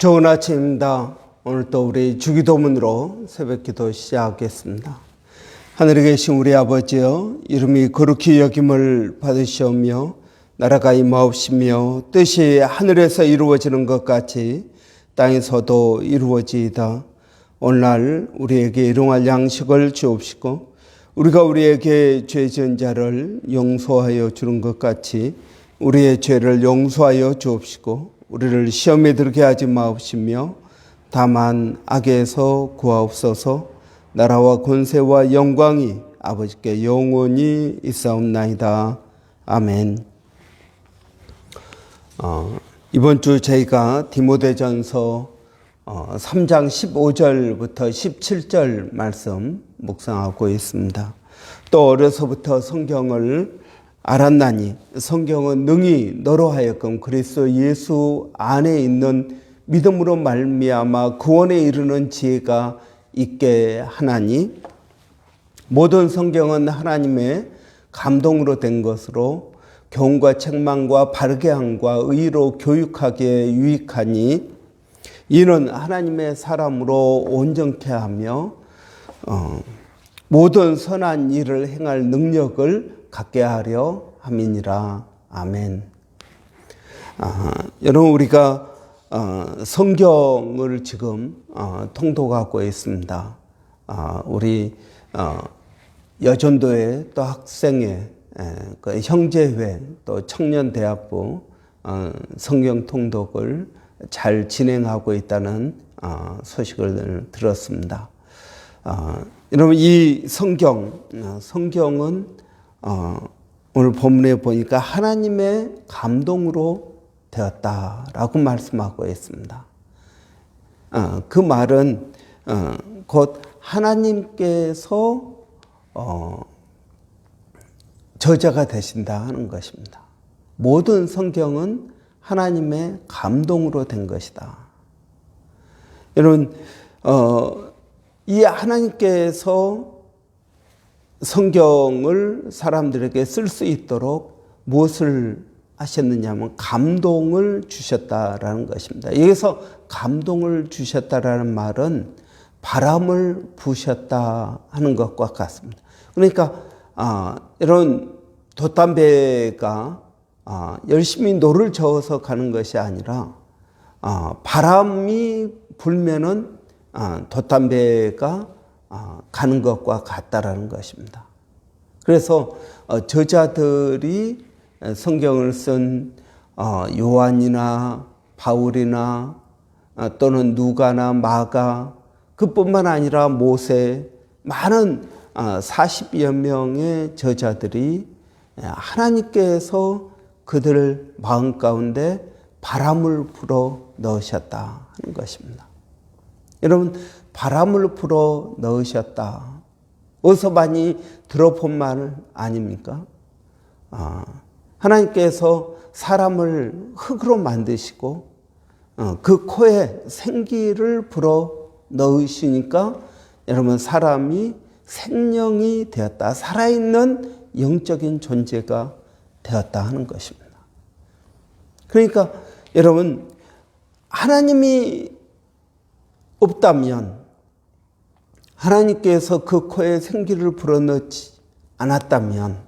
좋은 아침입니다. 오늘 또 우리 주기도문으로 새벽기도 시작하겠습니다. 하늘에 계신 우리 아버지여, 이름이 거룩히 여김을 받으시오며 나라가 임하옵시며 뜻이 하늘에서 이루어지는 것 같이 땅에서도 이루어지이다. 오늘날 우리에게 일용할 양식을 주옵시고 우리가 우리에게 죄 지은 자를 용서하여 주는 것 같이 우리의 죄를 용서하여 주옵시고 우리를 시험에 들게 하지 마옵시며 다만 악에서 구하옵소서. 나라와 권세와 영광이 아버지께 영원히 있사옵나이다. 아멘. 이번 주 저희가 디모데전서 3장 15절부터 17절 말씀 묵상하고 있습니다. 또 어려서부터 성경을 알았나니 성경은 능히 너로 하여금 그리스도 예수 안에 있는 믿음으로 말미암아 구원에 이르는 지혜가 있게 하나니 모든 성경은 하나님의 감동으로 된 것으로 교훈과 책망과 바르게 함과 의로 교육하기에 유익하니 이는 하나님의 사람으로 온전케 하며 모든 선한 일을 행할 능력을 갖게 하려 함이니라. 아멘. 여러분, 우리가 성경을 지금 통독하고 있습니다. 우리 여전도회 또 학생회, 그 형제회 또 청년대학부 성경 통독을 잘 진행하고 있다는 소식을 들었습니다. 여러분, 이 성경은 오늘 본문에 보니까 하나님의 감동으로 되었다라고 말씀하고 있습니다. 그 말은 곧 하나님께서 저자가 되신다 하는 것입니다. 모든 성경은 하나님의 감동으로 된 것이다. 여러분, 이 하나님께서 성경을 사람들에게 쓸 수 있도록 무엇을 하셨느냐면 감동을 주셨다라는 것입니다. 여기서 감동을 주셨다라는 말은 바람을 부으셨다 하는 것과 같습니다. 그러니까 이런 돛담배가 열심히 노를 저어서 가는 것이 아니라 바람이 불면은 돛담배가 가는 것과 같다라는 것입니다. 그래서 저자들이 성경을 쓴 요한이나 바울이나 또는 누가나 마가, 그뿐만 아니라 모세, 많은 40여 명의 저자들이 하나님께서 그들 마음 가운데 바람을 불어 넣으셨다 하는 것입니다. 여러분, 바람을 불어 넣으셨다. 어디서 많이 들어본 말 아닙니까? 하나님께서 사람을 흙으로 만드시고 그 코에 생기를 불어 넣으시니까 여러분, 사람이 생명이 되었다. 살아있는 영적인 존재가 되었다 하는 것입니다. 그러니까 여러분, 하나님이 없다면, 하나님께서 그 코에 생기를 불어넣지 않았다면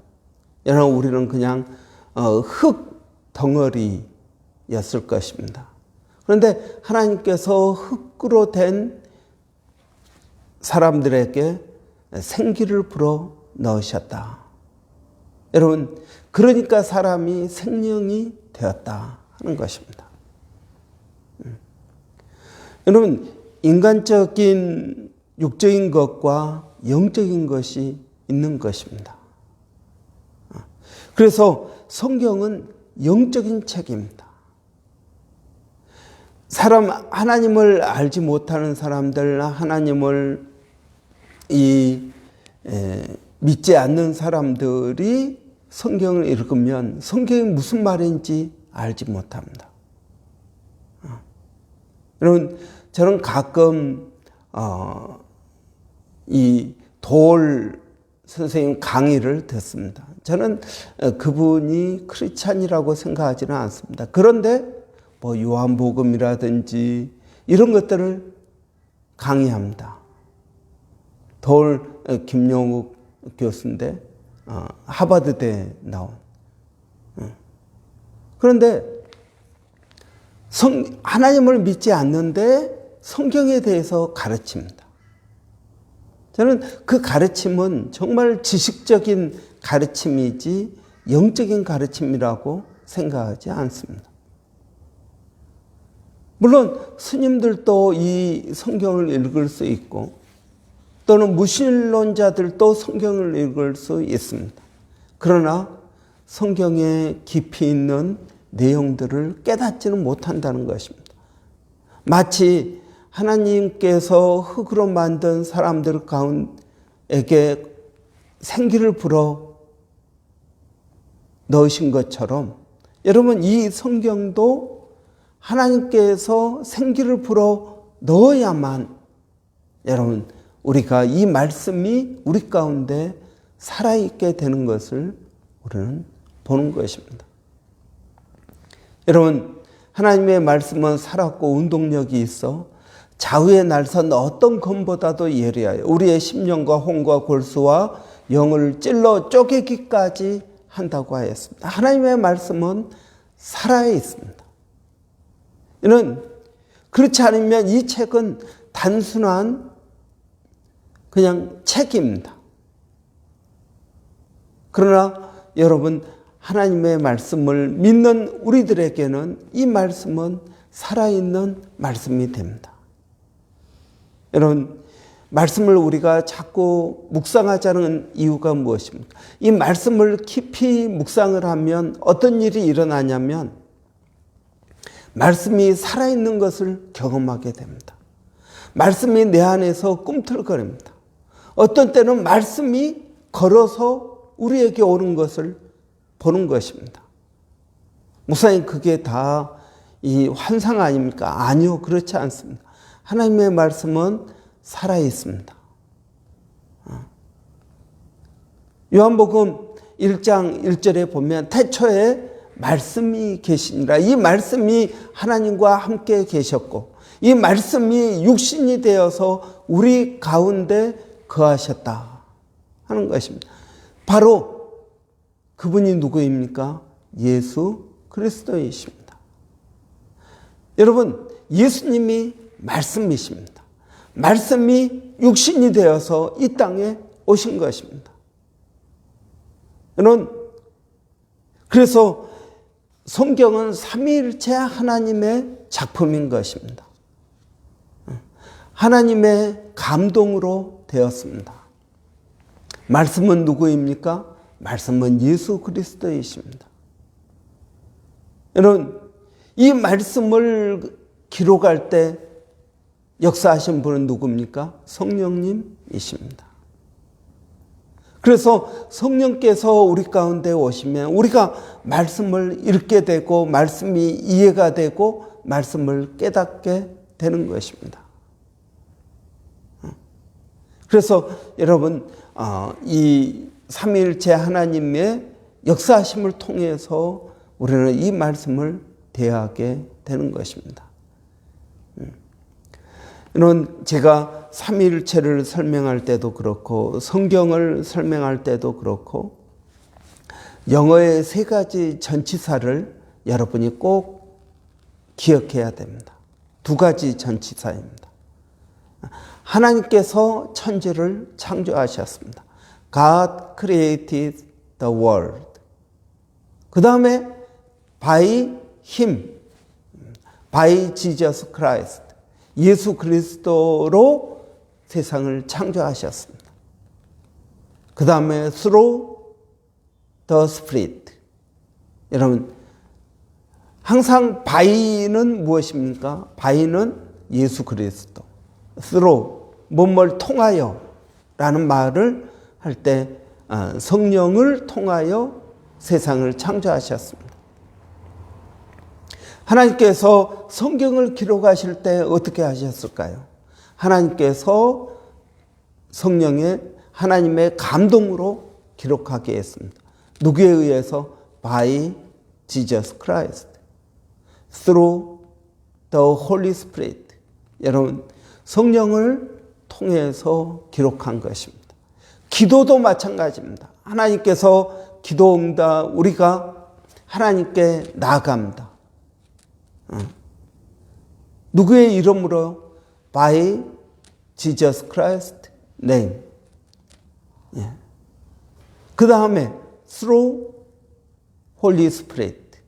여러분, 우리는 그냥 흙 덩어리였을 것입니다. 그런데 하나님께서 흙으로 된 사람들에게 생기를 불어 넣으셨다. 여러분, 그러니까 사람이 생명이 되었다 하는 것입니다. 여러분, 인간적인 육적인 것과 영적인 것이 있는 것입니다. 그래서 성경은 영적인 책입니다. 하나님을 알지 못하는 사람들, 하나님을 믿지 않는 사람들이 성경을 읽으면 성경이 무슨 말인지 알지 못합니다. 여러분, 저는 가끔 이 도올 선생님 강의를 듣습니다. 저는 그분이 크리스찬이라고 생각하지는 않습니다. 그런데 뭐 요한복음이라든지 이런 것들을 강의합니다. 김용욱 교수인데 하버드대에 나온. 그런데 하나님을 믿지 않는데 성경에 대해서 가르칩니다. 저는 그 가르침은 정말 지식적인 가르침이지 영적인 가르침이라고 생각하지 않습니다. 물론 스님들도 이 성경을 읽을 수 있고 또는 무신론자들도 성경을 읽을 수 있습니다. 그러나 성경에 깊이 있는 내용들을 깨닫지는 못한다는 것입니다. 마치 하나님께서 흙으로 만든 사람들 가운데에게 생기를 불어 넣으신 것처럼 여러분 이 성경도 하나님께서 생기를 불어 넣어야만 여러분 우리가 이 말씀이 우리 가운데 살아있게 되는 것을 우리는 보는 것입니다. 여러분 하나님의 말씀은 살았고 운동력이 있어 좌우의 날선 어떤 검보다도 예리하여 우리의 심령과 혼과 골수와 영을 찔러 쪼개기까지 한다고 하였습니다. 하나님의 말씀은 살아 있습니다. 이는 그렇지 않으면 이 책은 단순한 그냥 책입니다. 그러나 여러분 하나님의 말씀을 믿는 우리들에게는 이 말씀은 살아있는 말씀이 됩니다. 여러분 말씀을 우리가 자꾸 묵상하자는 이유가 무엇입니까? 이 말씀을 깊이 묵상을 하면 어떤 일이 일어나냐면 말씀이 살아있는 것을 경험하게 됩니다. 말씀이 내 안에서 꿈틀거립니다. 어떤 때는 말씀이 걸어서 우리에게 오는 것을 보는 것입니다. 목사님 그게 다 이 환상 아닙니까? 아니요, 그렇지 않습니다. 하나님의 말씀은 살아 있습니다. 요한복음 1장 1절에 보면 태초에 말씀이 계시니라. 이 말씀이 하나님과 함께 계셨고 이 말씀이 육신이 되어서 우리 가운데 거하셨다 하는 것입니다. 바로 그분이 누구입니까? 예수 그리스도이십니다. 여러분 예수님이 말씀이십니다. 말씀이 육신이 되어서 이 땅에 오신 것입니다. 여러분 그래서 성경은 삼위일체 하나님의 작품인 것입니다. 하나님의 감동으로 되었습니다. 말씀은 누구입니까? 말씀은 예수 그리스도이십니다. 여러분 이 말씀을 기록할 때 역사하신 분은 누굽니까? 성령님이십니다. 그래서 성령께서 우리 가운데 오시면 우리가 말씀을 읽게 되고 말씀이 이해가 되고 말씀을 깨닫게 되는 것입니다. 그래서 여러분 이 삼위일체 하나님의 역사하심을 통해서 우리는 이 말씀을 대하게 되는 것입니다. 이런 제가 삼위일체를 설명할 때도 그렇고 성경을 설명할 때도 그렇고 영어의 세 가지 전치사를 여러분이 꼭 기억해야 됩니다. 두 가지 전치사입니다. 하나님께서 천지를 창조하셨습니다. God created the world. 그 다음에 by Him, by Jesus Christ. 예수 그리스도로 세상을 창조하셨습니다. 그 다음에 through the Spirit. 여러분 항상 by는 무엇입니까? by는 예수 그리스도. through 뭔뭘 통하여 라는 말을 할 때 성령을 통하여 세상을 창조하셨습니다. 하나님께서 성경을 기록하실 때 어떻게 하셨을까요? 하나님께서 성령의 하나님의 감동으로 기록하게 했습니다. 누구에 의해서? By Jesus Christ. Through the Holy Spirit. 여러분 성령을 통해서 기록한 것입니다. 기도도 마찬가지입니다. 하나님께서 기도 응답 우리가 하나님께 나아갑니다. 누구의 이름으로? By Jesus Christ name. 예. 그 다음에 through Holy Spirit.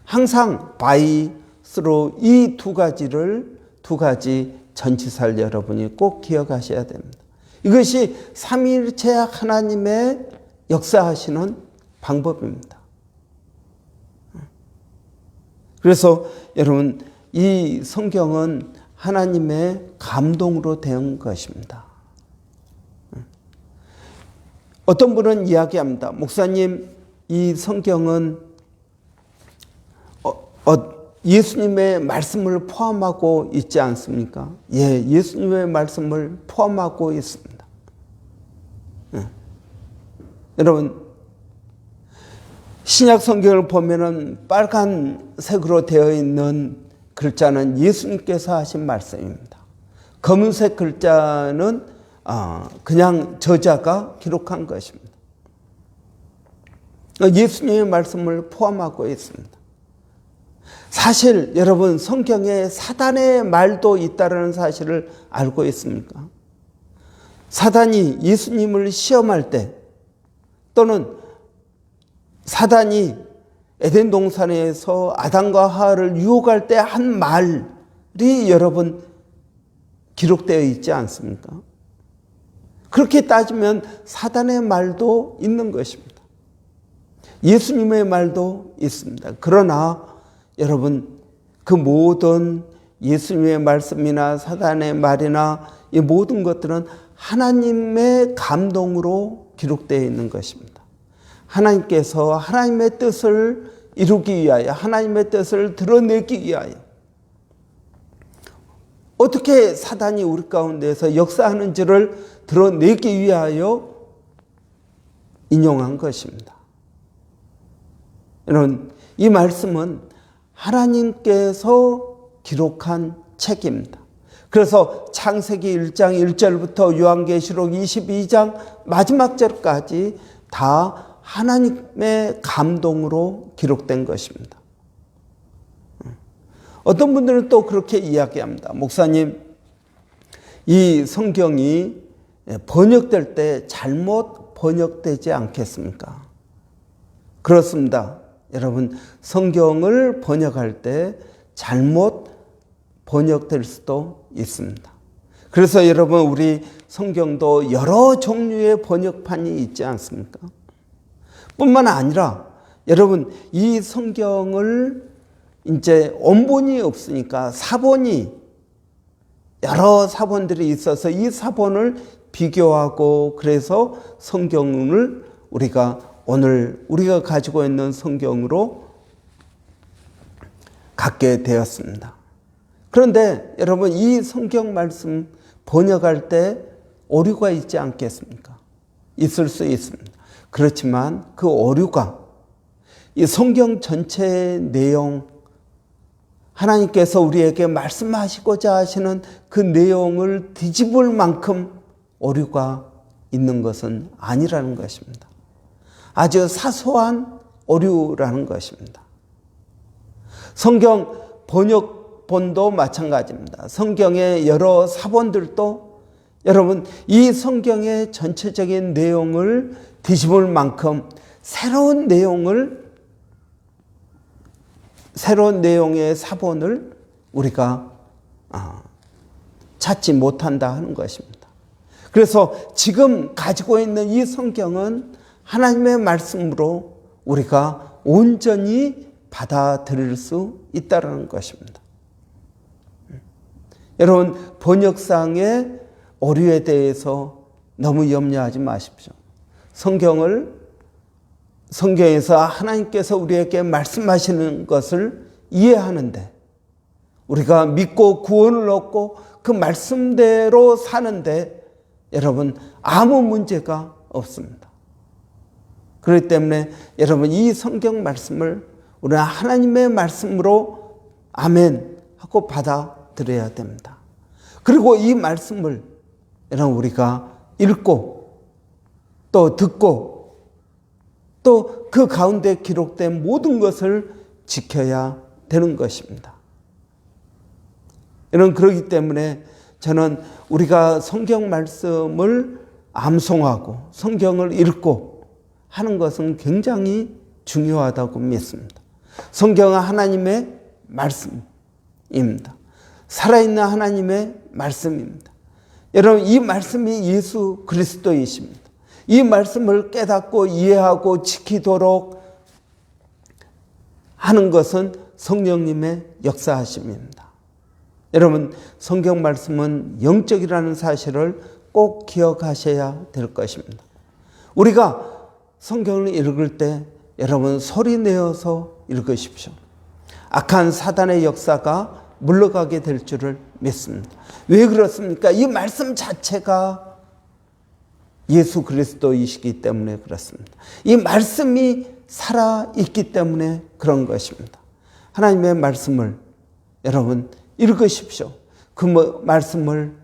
항상 by, through 이 두 가지 전치사를 여러분이 꼭 기억하셔야 됩니다. 이것이 삼위일체 하나님의 역사하시는 방법입니다. 그래서 여러분 이 성경은 하나님의 감동으로 된 것입니다. 어떤 분은 이야기합니다. 목사님, 이 성경은 예수님의 말씀을 포함하고 있지 않습니까? 예, 예수님의 말씀을 포함하고 있습니다. 여러분, 신약 성경을 보면은 빨간색으로 되어 있는 글자는 예수님께서 하신 말씀입니다. 검은색 글자는 그냥 저자가 기록한 것입니다. 예수님의 말씀을 포함하고 있습니다. 사실 여러분 성경에 사단의 말도 있다는 사실을 알고 있습니까? 사단이 예수님을 시험할 때 또는 사단이 에덴 동산에서 아담과 하와를 유혹할 때 한 말이 여러분 기록되어 있지 않습니까? 그렇게 따지면 사단의 말도 있는 것입니다. 예수님의 말도 있습니다. 그러나 여러분 그 모든 예수님의 말씀이나 사단의 말이나 이 모든 것들은 하나님의 감동으로 기록되어 있는 것입니다. 하나님께서 하나님의 뜻을 이루기 위하여 하나님의 뜻을 드러내기 위하여 어떻게 사단이 우리 가운데서 역사하는지를 드러내기 위하여 인용한 것입니다. 여러분 이 말씀은 하나님께서 기록한 책입니다. 그래서 창세기 1장 1절부터 요한계시록 22장 마지막 절까지 다 하나님의 감동으로 기록된 것입니다. 어떤 분들은 또 그렇게 이야기합니다. 목사님, 이 성경이 번역될 때 잘못 번역되지 않겠습니까? 그렇습니다. 여러분, 성경을 번역할 때 잘못 번역될 수도 있습니다. 그래서 여러분, 우리 성경도 여러 종류의 번역판이 있지 않습니까? 뿐만 아니라 여러분, 이 성경을 이제 원본이 없으니까 사본이 여러 사본들이 있어서 이 사본을 비교하고 그래서 성경을 오늘 우리가 가지고 있는 성경으로 갖게 되었습니다. 그런데 여러분 이 성경 말씀 번역할 때 오류가 있지 않겠습니까? 있을 수 있습니다. 그렇지만 그 오류가 이 성경 전체의 내용 하나님께서 우리에게 말씀하시고자 하시는 그 내용을 뒤집을 만큼 오류가 있는 것은 아니라는 것입니다. 아주 사소한 오류라는 것입니다. 성경 번역본도 마찬가지입니다. 성경의 여러 사본들도 여러분 이 성경의 전체적인 내용을 뒤집을 만큼 새로운 내용의 사본을 우리가 찾지 못한다 하는 것입니다. 그래서 지금 가지고 있는 이 성경은 하나님의 말씀으로 우리가 온전히 받아들일 수 있다는 것입니다. 여러분 번역상의 오류에 대해서 너무 염려하지 마십시오. 성경에서 하나님께서 우리에게 말씀하시는 것을 이해하는데 우리가 믿고 구원을 얻고 그 말씀대로 사는데 여러분 아무 문제가 없습니다. 그렇기 때문에 여러분 이 성경 말씀을 우리가 하나님의 말씀으로 아멘 하고 받아들여야 됩니다. 그리고 이 말씀을 여러분 우리가 읽고 또 듣고 또 그 가운데 기록된 모든 것을 지켜야 되는 것입니다. 여러분 그렇기 때문에 저는 우리가 성경 말씀을 암송하고 성경을 읽고 하는 것은 굉장히 중요하다고 믿습니다. 성경은 하나님의 말씀입니다. 살아있는 하나님의 말씀입니다. 여러분 이 말씀이 예수 그리스도이십니다. 이 말씀을 깨닫고 이해하고 지키도록 하는 것은 성령님의 역사하심입니다. 여러분 성경 말씀은 영적이라는 사실을 꼭 기억하셔야 될 것입니다. 우리가 성경을 읽을 때 여러분 소리 내어서 읽으십시오. 악한 사단의 역사가 물러가게 될 줄을 믿습니다. 왜 그렇습니까? 이 말씀 자체가 예수 그리스도이시기 때문에 그렇습니다. 이 말씀이 살아있기 때문에 그런 것입니다. 하나님의 말씀을 여러분 읽으십시오. 그 말씀을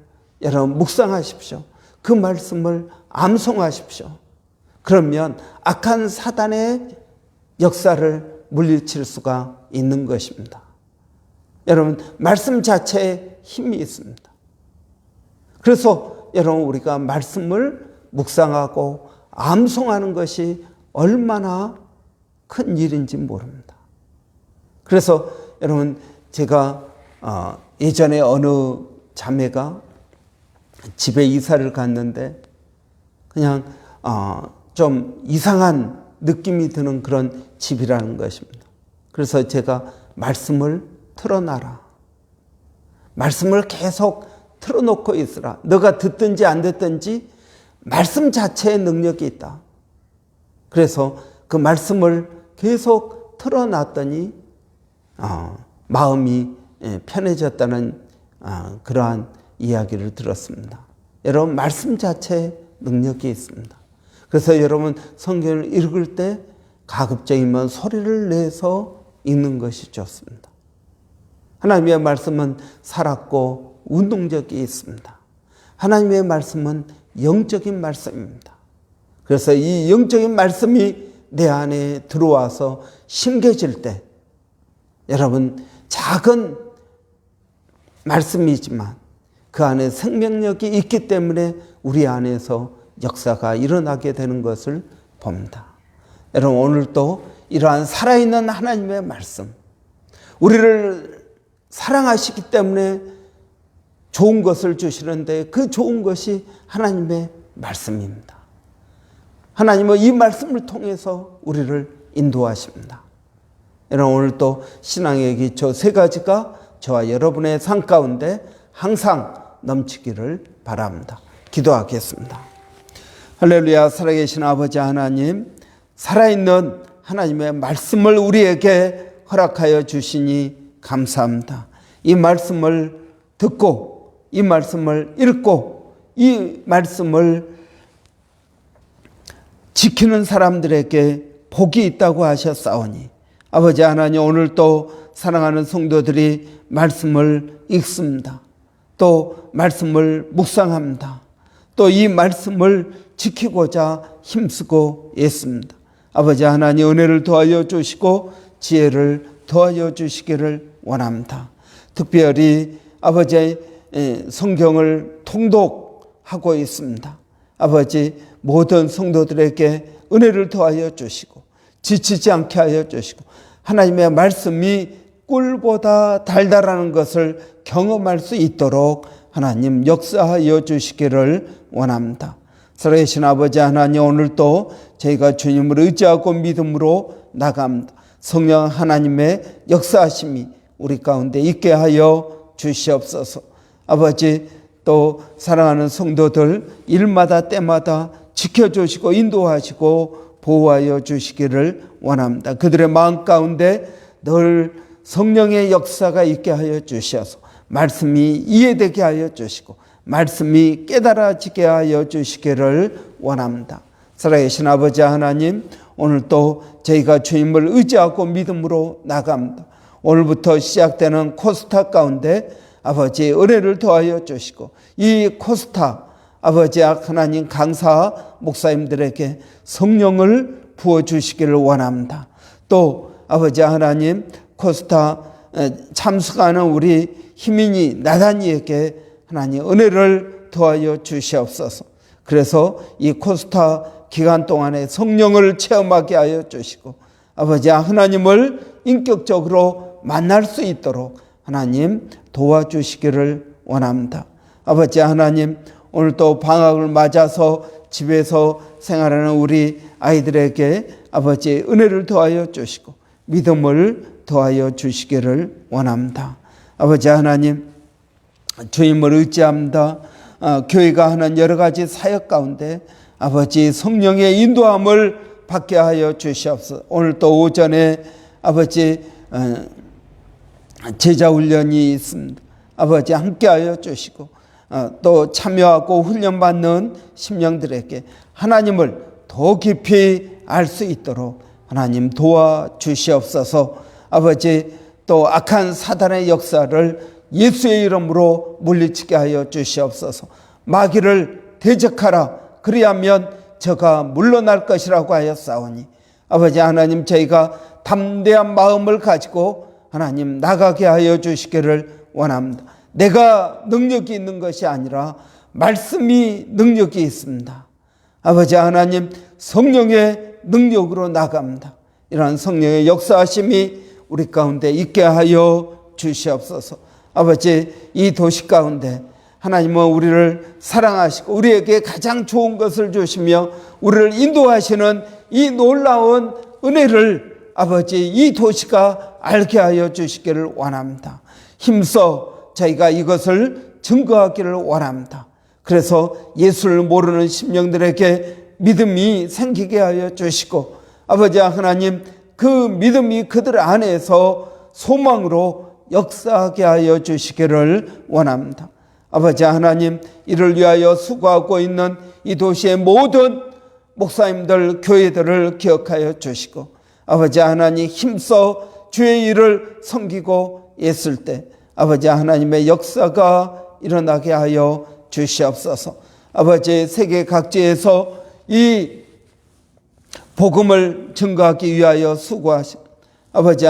여러분 묵상하십시오. 그 말씀을 암송하십시오. 그러면 악한 사단의 역사를 물리칠 수가 있는 것입니다. 여러분 말씀 자체에 힘이 있습니다. 그래서 여러분 우리가 말씀을 묵상하고 암송하는 것이 얼마나 큰 일인지 모릅니다. 그래서 여러분 제가 예전에 어느 자매가 집에 이사를 갔는데 그냥 좀 이상한 느낌이 드는 그런 집이라는 것입니다. 그래서 제가 말씀을 틀어놔라. 말씀을 계속 틀어놓고 있으라. 너가 듣든지 안 듣든지 말씀 자체의 능력이 있다. 그래서 그 말씀을 계속 틀어놨더니 마음이 편해졌다는 그러한 이야기를 들었습니다. 여러분 말씀 자체의 능력이 있습니다. 그래서 여러분 성경을 읽을 때 가급적이면 소리를 내서 읽는 것이 좋습니다. 하나님의 말씀은 살았고 운동력이 있습니다. 하나님의 말씀은 영적인 말씀입니다. 그래서 이 영적인 말씀이 내 안에 들어와서 심겨질 때 여러분 작은 말씀이지만 그 안에 생명력이 있기 때문에 우리 안에서 역사가 일어나게 되는 것을 봅니다. 여러분 오늘도 이러한 살아있는 하나님의 말씀, 우리를 사랑하시기 때문에 좋은 것을 주시는데 그 좋은 것이 하나님의 말씀입니다. 하나님은 이 말씀을 통해서 우리를 인도하십니다. 여러분 오늘 또 신앙의 기초 세 가지가 저와 여러분의 삶 가운데 항상 넘치기를 바랍니다. 기도하겠습니다. 할렐루야. 살아계신 아버지 하나님, 살아있는 하나님의 말씀을 우리에게 허락하여 주시니 감사합니다. 이 말씀을 듣고 이 말씀을 읽고 이 말씀을 지키는 사람들에게 복이 있다고 하셨사오니 아버지 하나님 오늘 또 사랑하는 성도들이 말씀을 읽습니다. 또 말씀을 묵상합니다. 또 이 말씀을 지키고자 힘쓰고 있습니다. 아버지 하나님 은혜를 더하여 주시고 지혜를 더하여 주시기를 원합니다. 특별히 아버지 성경을 통독하고 있습니다. 아버지 모든 성도들에게 은혜를 더하여 주시고 지치지 않게 하여 주시고 하나님의 말씀이 꿀보다 달달하는 것을 경험할 수 있도록 하나님 역사하여 주시기를 원합니다. 살아계신 아버지 하나님 오늘도 저희가 주님을 의지하고 믿음으로 나갑니다. 성령 하나님의 역사하심이 우리 가운데 있게 하여 주시옵소서. 아버지 또 사랑하는 성도들 일마다 때마다 지켜주시고 인도하시고 보호하여 주시기를 원합니다. 그들의 마음 가운데 늘 성령의 역사가 있게 하여 주셔서 말씀이 이해되게 하여 주시고 말씀이 깨달아지게 하여 주시기를 원합니다. 살아계신 아버지 하나님 오늘 또 저희가 주님을 의지하고 믿음으로 나갑니다. 오늘부터 시작되는 코스타 가운데 아버지 은혜를 더하여 주시고 이 코스타 아버지 하나님 강사 목사님들에게 성령을 부어주시기를 원합니다. 또 아버지 하나님 코스타 참석하는 우리 희민이 나단이에게 하나님 은혜를 더하여 주시옵소서. 그래서 이 코스타 기간 동안에 성령을 체험하게 하여 주시고 아버지 하나님을 인격적으로 만날 수 있도록 하나님 도와주시기를 원합니다. 아버지 하나님 오늘 또 방학을 맞아서 집에서 생활하는 우리 아이들에게 아버지 은혜를 더하여 주시고 믿음을 더하여 주시기를 원합니다. 아버지 하나님 주님을 의지합니다. 교회가 하는 여러 가지 사역 가운데 아버지 성령의 인도함을 받게 하여 주시옵소서. 오늘 또 오전에 아버지 제자훈련이 있습니다. 아버지 함께하여 주시고 또 참여하고 훈련받는 심령들에게 하나님을 더 깊이 알 수 있도록 하나님 도와주시옵소서. 아버지 또 악한 사단의 역사를 예수의 이름으로 물리치게 하여 주시옵소서. 마귀를 대적하라 그리하면 저가 물러날 것이라고 하였사오니 아버지 하나님 저희가 담대한 마음을 가지고 하나님 나가게 하여 주시기를 원합니다. 내가 능력이 있는 것이 아니라 말씀이 능력이 있습니다. 아버지 하나님 성령의 능력으로 나갑니다. 이러한 성령의 역사하심이 우리 가운데 있게 하여 주시옵소서. 아버지 이 도시 가운데 하나님은 우리를 사랑하시고 우리에게 가장 좋은 것을 주시며 우리를 인도하시는 이 놀라운 은혜를 아버지 이 도시가 알게 하여 주시기를 원합니다. 힘써 저희가 이것을 증거하기를 원합니다. 그래서 예수를 모르는 심령들에게 믿음이 생기게 하여 주시고 아버지 하나님 그 믿음이 그들 안에서 소망으로 역사하게 하여 주시기를 원합니다. 아버지 하나님 이를 위하여 수고하고 있는 이 도시의 모든 목사님들 교회들을 기억하여 주시고 아버지 하나님 힘써 주의 일을 섬기고 있을 때 아버지 하나님의 역사가 일어나게 하여 주시옵소서. 아버지 세계 각지에서 이 복음을 증거하기 위하여 수고하신 아버지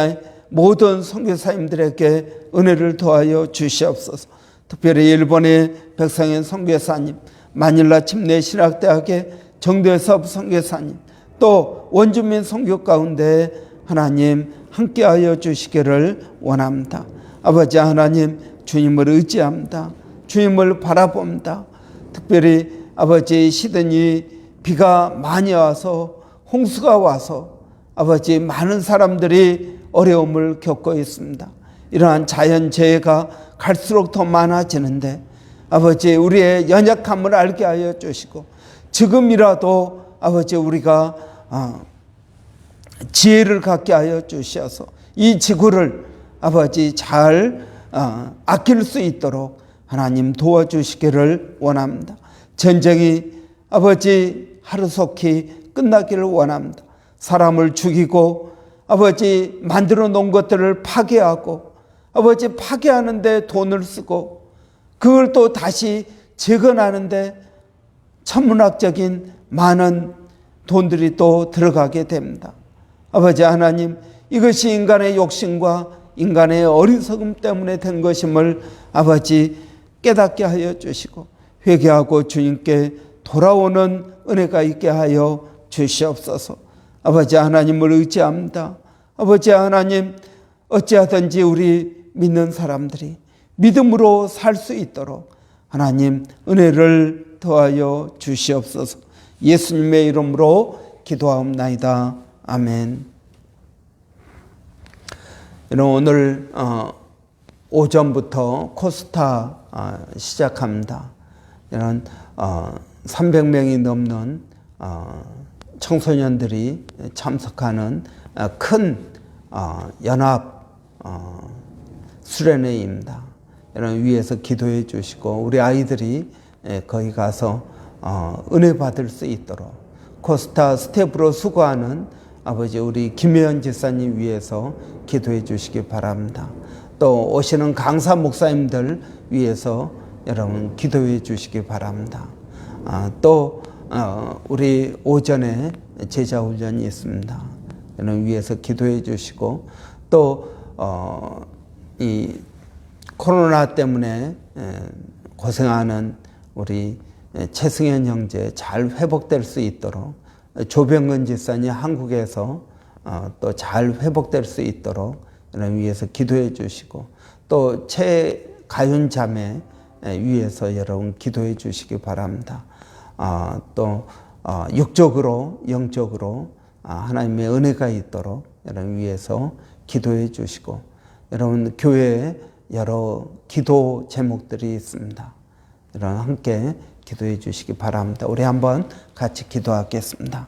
모든 선교사님들에게 은혜를 더하여 주시옵소서. 특별히 일본의 백상현 선교사님, 마닐라 침례신학대학의 정대섭 선교사님, 또 원주민 선교 가운데 하나님 함께하여 주시기를 원합니다. 아버지 하나님 주님을 의지합니다. 주님을 바라봅니다. 특별히 아버지 시드니 비가 많이 와서 홍수가 와서 아버지 많은 사람들이 어려움을 겪고 있습니다. 이러한 자연재해가 갈수록 더 많아지는데 아버지 우리의 연약함을 알게 하여 주시고 지금이라도 아버지 우리가 지혜를 갖게 하여 주셔서 이 지구를 아버지 잘 아낄 수 있도록 하나님 도와주시기를 원합니다. 전쟁이 아버지 하루속히 끝나기를 원합니다. 사람을 죽이고 아버지 만들어 놓은 것들을 파괴하고 아버지 파괴하는데 돈을 쓰고 그걸 또 다시 재건하는데 천문학적인 많은 돈들이 또 들어가게 됩니다. 아버지 하나님 이것이 인간의 욕심과 인간의 어리석음 때문에 된 것임을 아버지 깨닫게 하여 주시고 회개하고 주님께 돌아오는 은혜가 있게 하여 주시옵소서. 아버지 하나님을 의지합니다. 아버지 하나님 어찌하든지 우리 믿는 사람들이 믿음으로 살 수 있도록 하나님 은혜를 더하여 주시옵소서. 예수님의 이름으로 기도하옵나이다. 아멘. 오늘 오전부터 코스타 시작합니다. 이런 300명이 넘는 청소년들이 참석하는 큰 연합 수련회입니다. 여러분 위에서 기도해 주시고 우리 아이들이 거기 가서 은혜 받을 수 있도록 코스타 스텝으로 수고하는 아버지 우리 김혜연 지사님 위해서 기도해 주시기 바랍니다. 또 오시는 강사 목사님들 위해서 여러분 기도해 주시기 바랍니다. 또 우리 오전에 제자훈련이 있습니다. 여러분 위해서 기도해 주시고 또 이 코로나 때문에 고생하는 우리 최승현 형제 잘 회복될 수 있도록, 조병근 집사님 한국에서 또 잘 회복될 수 있도록 여러분 위해서 기도해 주시고, 또 최가윤 자매 위해서 여러분 기도해 주시기 바랍니다. 또 육적으로 영적으로 하나님의 은혜가 있도록 여러분 위해서 기도해 주시고, 여러분 교회에 여러 기도 제목들이 있습니다. 여러분 함께 기도해 주시기 바랍니다. 우리 한번 같이 기도하겠습니다.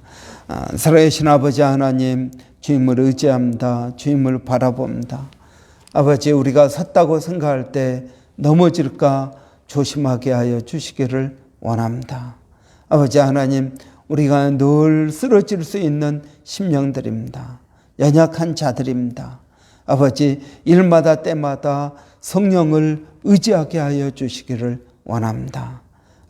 살아계신 아버지 하나님, 주님을 의지합니다. 주님을 바라봅니다. 아버지, 우리가 섰다고 생각할 때 넘어질까 조심하게 하여 주시기를 원합니다. 아버지 하나님, 우리가 늘 쓰러질 수 있는 심령들입니다. 연약한 자들입니다. 아버지, 일마다 때마다 성령을 의지하게 하여 주시기를 원합니다.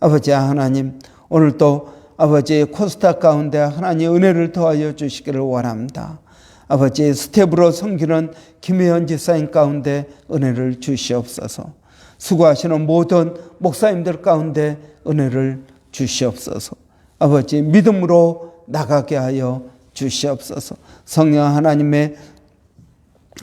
아버지 하나님, 오늘도 아버지 코스타 가운데 하나님 은혜를 더하여 주시기를 원합니다. 아버지, 스텝으로 섬기는 김혜연 지사님 가운데 은혜를 주시옵소서. 수고하시는 모든 목사님들 가운데 은혜를 주시옵소서. 아버지, 믿음으로 나가게 하여 주시옵소서. 성령 하나님의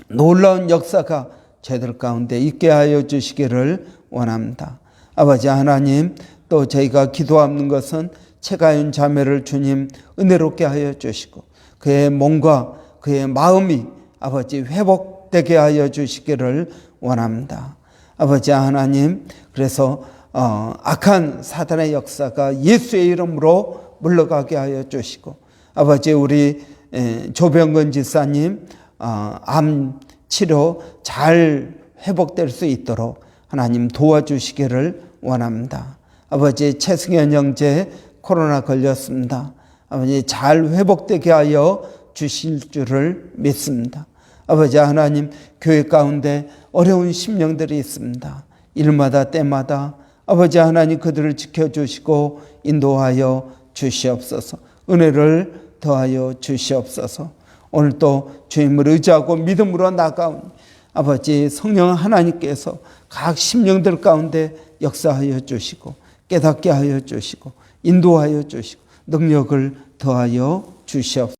놀라운 역사가 저희들 가운데 있게 하여 주시기를 원합니다. 아버지 하나님, 또 저희가 기도하는 것은 최가윤 자매를 주님 은혜롭게 하여 주시고, 그의 몸과 그의 마음이 아버지 회복되게 하여 주시기를 원합니다. 아버지 하나님, 그래서 악한 사단의 역사가 예수의 이름으로 물러가게 하여 주시고, 아버지 우리 조병근 지사님 암 치료 잘 회복될 수 있도록 하나님 도와주시기를 원합니다. 아버지, 최승현 형제 코로나 걸렸습니다. 아버지, 잘 회복되게 하여 주실 줄을 믿습니다. 아버지 하나님, 교회 가운데 어려운 심령들이 있습니다. 일마다 때마다 아버지 하나님 그들을 지켜주시고 인도하여 주시옵소서. 은혜를 더하여 주시옵소서. 오늘도 주님을 의지하고 믿음으로 나가온 아버지 성령 하나님께서 각 심령들 가운데 역사하여 주시고 깨닫게 하여 주시고 인도하여 주시고 능력을 더하여 주시옵소서.